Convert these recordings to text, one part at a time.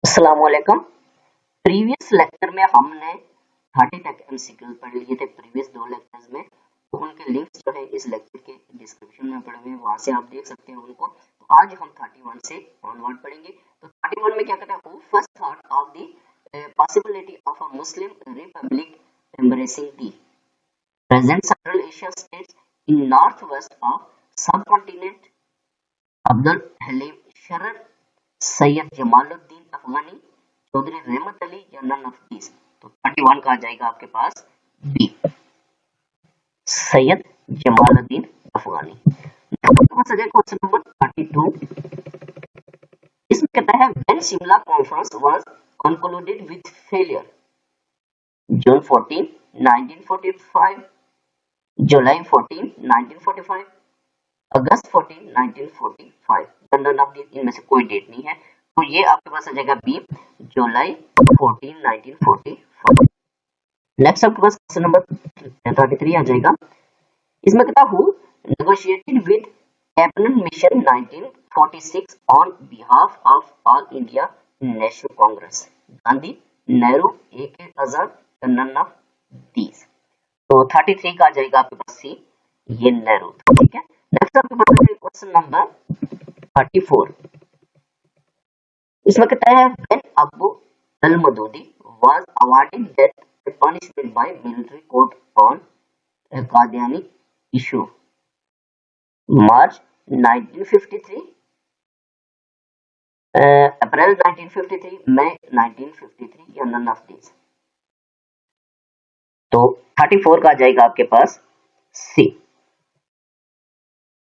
अस्सलामुअलैकुम। Previous lecture में हमने 30 तक एमसीक्यूज पढ़ लिए थे प्रीवियस दो लेक्चर्स में, तो उनके लिंक्स जो है इस लेक्चर के डिस्क्रिप्शन में पड़े हुए हैं, वहां से आप देख सकते हैं उनको। तो आज हम 31 से ऑनवर्ड पढ़ेंगे। तो 31 में क्या कहता है, who first thought of the possibility of a Muslim republic embracing the present Central Asia states in north west of subcontinent, Abdul Halim Syed Jamaluddin Afghani, Chaudhry Rahmat Ali या नन ऑफ दीस। तो 31 का आ जाएगा आपके पास B, Syed Jamaluddin Afghani. Question number 32, इसमें कहता है when Shimla conference was concluded with failure, June 14 1945, July 14 1945, August 14 1945। None of these, इनमें से कोई डेट नहीं है, तो ये आपके पास आ जाएगा बी, जुलाई 14 1945। नेक्स्ट आपके पास क्वेश्चन नंबर 33 आ जाएगा। इसमें कहता हूँ negotiated with cabinet mission 1946 on behalf of All India National Congress, Gandhi, Nehru, A K. Azad, none of these. तो 33 का आ जाएगा आपके पास सी, ये नेहरू, ठीक है। नेक्स्ट आपके पास क्वेश्चन नंबर 34, इसमें कहता है when Abdul Almaududi was awarded death punishment by military court on Qadiani issue, March 1953, April 1953, May 1953 या नन ऑफ दीस। तो 34 का आ जाएगा आपके पास सी,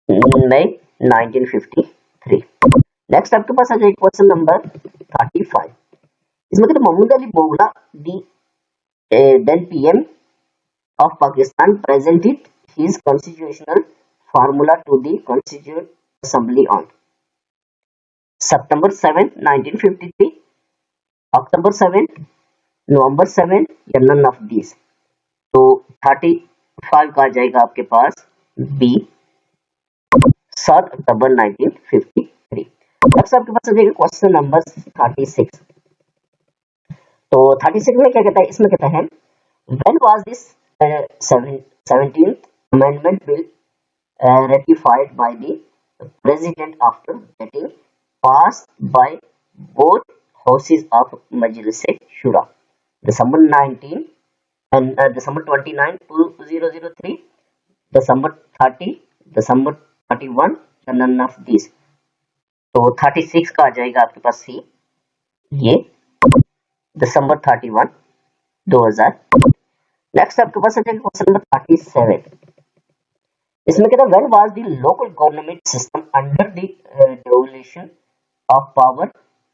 मई 1953। नेक्स्ट आपके पास आ जाएगा क्वेश्चन नंबर 35, इसमें कहते मोहम्मद अली बोगरा दी then P.M of Pakistan presented his constitutional formula to the Constituent Assembly on September 7 1953, October 7, November 7 या none of these। तो 35 का आ जाएगा आपके पास बी, 7 अक्टूबर 1953। नेक्स्ट आपके पास आ जाएगा क्वेश्चन नंबर 36। तो 36 में क्या कहता है, इसमें कहता है when was this 17th amendment bill ratified by the president after getting passed by both houses of Majlis Shura, December 19 and December 29 2003, December 30, December 31 and none of these। तो 36 का आ जाएगा आपके पास सी, ये दिसंबर 31 2000। नेक्स्ट आपके पास आ जाएगा क्वेश्चन नंबर 37, इसमें कहता है when was the local government system under the devolution of power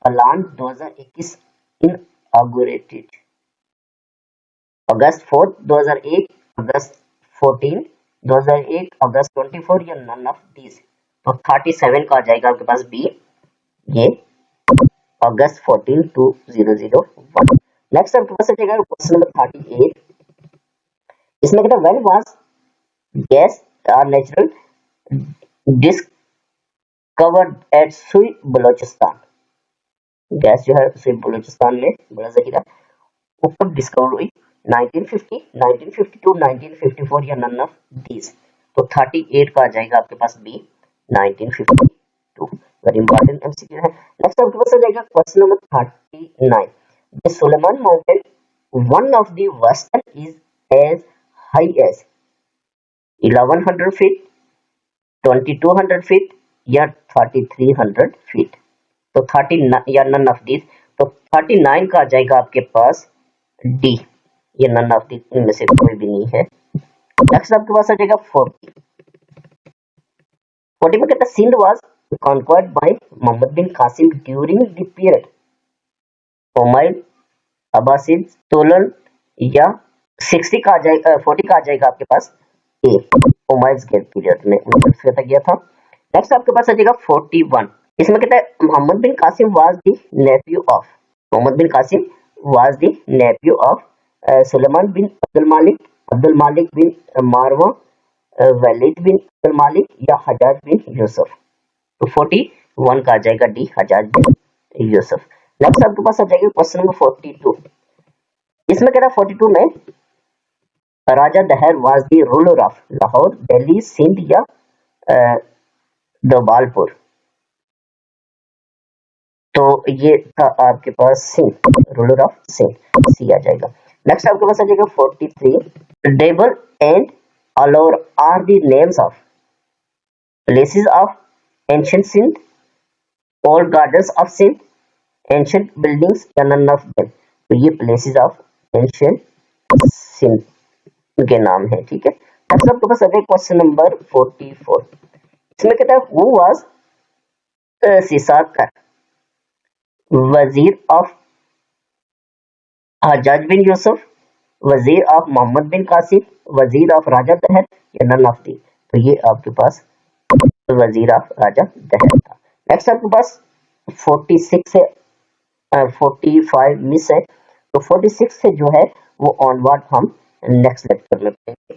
plan 2021 इनऑगरेटेड, अगस्त 4 2001, अगस्त 14 2001, अगस्त 24 या नन ऑफ दीस। तो 37 का आ जाएगा आपके पास बी, ये अगस्त 14 2001। नेक्स्ट आपके पास आ जाएगा क्वेश्चन नंबर 38, इसमें कहता है व्हेन वाज गैस और नेचुरल डिस्कवर्ड एट सुई बलोचिस्तान, गैस जो है सुई बलोचिस्तान में बड़ा जखीरा, वो कब डिस्कवर हुई, 1950, 1952, 1954 या नन ऑफ दीस। तो 38 का आ जाएगा आपके पास बी, 1952। वेरी इंपॉर्टेंट एमसीक्यू है। नेक्स्ट आपके पास आ जाएगा question number 39, the Sulaiman mountain one of the western is as high as 1100 feet, 2200 feet या 3300 फीट। तो 39 या नन ऑफ दिस। तो 39 का आ जाएगा आपके पास डी, ये नन ऑफ दिस, इनमें से कोई भी नहीं है। नेक्स्ट आपके पास आ जाएगा 40 में कहता है Sindh was conquered by Muhammad bin Qasim during the period Umayyad, Abbasid, Tolan या 60 का आ जाएगा, 40 का आ जाएगा आपके पास ए, उमैयद के पीरियड में उन्होंने गया था। नेक्स्ट आपके पास आ जाएगा 41, इसमें कहता है Mohammad bin Qasim was the nephew of, Mohammad bin Qasim was the nephew of Sulaiman bin Abdul Malik bin Marwa, Waleed bin Abdul मालिक या हज्जाज बिन यूसुफ। तो 41 का आ जाएगा डी, हज्जाज बिन यूसुफ। नेक्स्ट आपके पास आ जाएगा क्वेश्चन नंबर 42। इसमें कह रहा है 42 में Raja Dahir was the ruler of Lahore, Delhi, Sindh या दबालपुर। तो ये था आपके पास Sindh, ruler of Sindh, C आ जाएगा। नेक्स्ट आपके पास आ जाएगा 43। Debal and Alor are the names of places of ancient Sindh, old gardens of Sindh, ancient buildings या नन ऑफ देम। तो ये प्लेसेस ऑफ एंशिएंट सिंध के नाम है, ठीक है। नेक्स्ट आपके पास आ जाएगा क्वेश्चन नंबर 44। इसमें कहता है हु वाज सिसाकर वजीर ऑफ हज्जाज बिन यूसुफ, वजीर ऑफ मोहम्मद बिन कासिम, वजीर ऑफ राजा दहर या नन ऑफ दी। तो ये आपके पास वजीर ऑफ राजा दहर था। नेक्स्ट आपके पास 46 है, 45 मिस है, तो 46 से जो है वो ऑनवर्ड हम नेक्स्ट लेक्चर में पढ़ेंगे।